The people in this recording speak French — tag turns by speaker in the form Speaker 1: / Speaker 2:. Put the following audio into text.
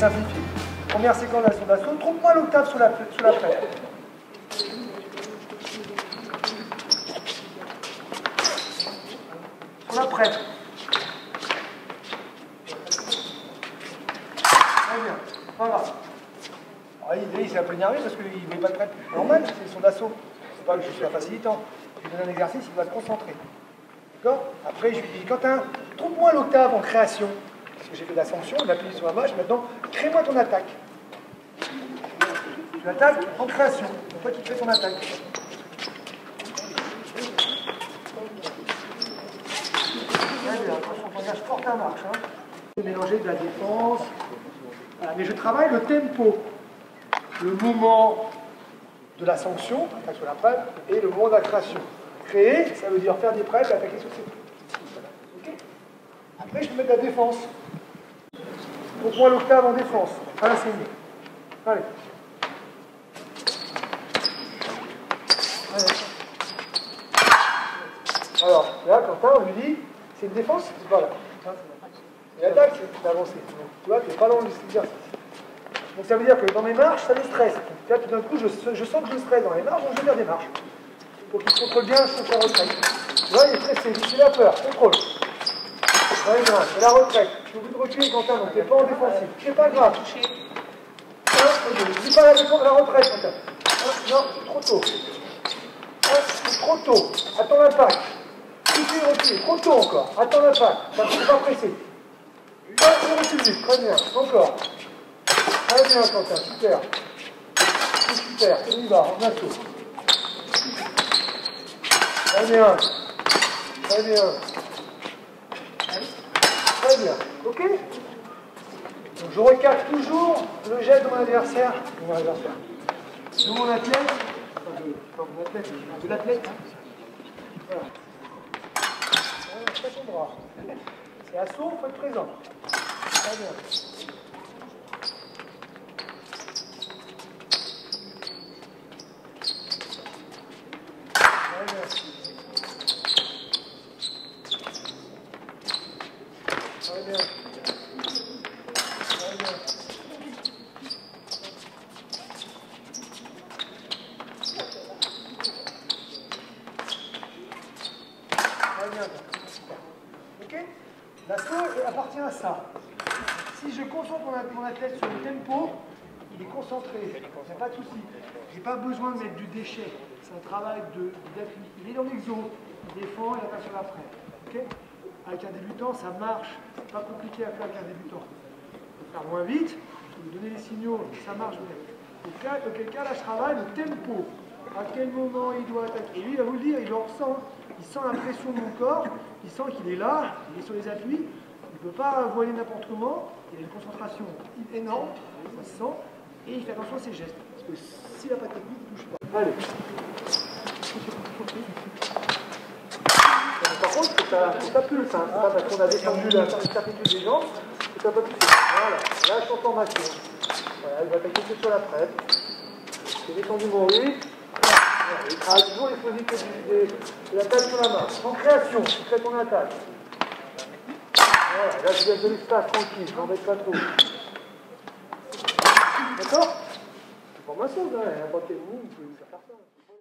Speaker 1: simplifier. Première séquence d'assaut, trompe-moi l'octave sous la prête. Sur la prête. Très bien, pas grave. Alors, il s'est un peu énervé parce qu'il ne met pas de prête. Normal, c'est son assaut. C'est pas que je suis un facilitant. Je lui donne un exercice, il va se concentrer. D'accord? Après, je lui dis, Quentin, trompe-moi l'octave en création. Parce que j'ai fait de la sanction, il appuie sur la vache, maintenant, crée-moi ton attaque. Tu attaques en création. Donc toi, tu crées ton attaque. Très bien, attention, ton gage porte à marche. Hein. Je vais mélanger de la défense. Voilà, mais je travaille le tempo. Le moment de la sanction, attaque sur la prête, et le moment de la création. Créer, ça veut dire faire des prêts et attaquer sur ses prêts. Okay. Après, je peux mettre la défense. Au point l'octave en défense. Allez, c'est mieux. Allez. Alors, là, Quentin, on lui dit, c'est une défense, c'est pas là. Et l'attaque, c'est d'avancer. Tu vois, tu n'es pas dans l'exercice. Donc ça veut dire que dans mes marches, ça les stresse. Là, tout d'un coup, je sens que je stresse dans les marches, donc je vais faire des marches. Il faut qu'il contrôle bien sa retraite. Tu vois, il est stressé, c'est la peur, contrôle. C'est la retraite. Tu es obligé de reculer, Quentin, donc tu n'es pas en défensif. C'est pas grave. Je dis pas la retraite, Quentin. Non, c'est trop tôt. C'est trop tôt. Attends l'impact. Tu fais reculer, trop tôt encore. Attends l'impact. Ça ne faut pas presser. Recule, très bien. Encore. Très bien, Quentin, super. Super, on y va, en assaut. Très bien. Très bien. Très bien. Ok? Donc je recadre toujours le geste de mon adversaire. De mon athlète. De l'athlète. Voilà. C'est son bras. C'est assaut, il faut être présent. Très bien. Très bien. Très bien. Très bien. Très bien. Ok? L'assaut appartient à ça. Si je concentre mon athlète sur le tempo, il est concentré, il n'y a pas de souci. Je n'ai pas besoin de mettre du déchet. C'est un travail d'appui. Il est dans l'exo, il défend, il attaque sur la prête. Okay? Avec un débutant, ça marche. C'est pas compliqué à faire avec un débutant. Il faut faire moins vite, lui donner les signaux, ça marche bien. Auquel cas, là, je travaille le tempo. À quel moment il doit attaquer. Et lui, il va vous le dire, il le ressent. Il sent la pression de mon corps, il sent qu'il est là, il est sur les appuis. Il ne peut pas voler n'importe comment. Il a une concentration énorme, ça se sent. Et il fait attention à ses gestes. Parce que s'il n'a pas de technique, il ne bouge pas. Allez. Par contre, c'est pas pulse, hein. C'est pas parce qu'on a descendu la certitude des jambes, c'est un peu plus. Voilà, là je suis en formation. Voilà, il va attaquer que sur la prête. J'ai descendu mon rythme. Voilà, il travaille toujours l'explosivité de l'attaque sur la main. En création, tu fais ton attaque. Voilà, là je laisse de l'espace tranquille, je m'embête pas trop. D'accord? C'est formation, là, n'importe quel moment, vous pouvez faire ça.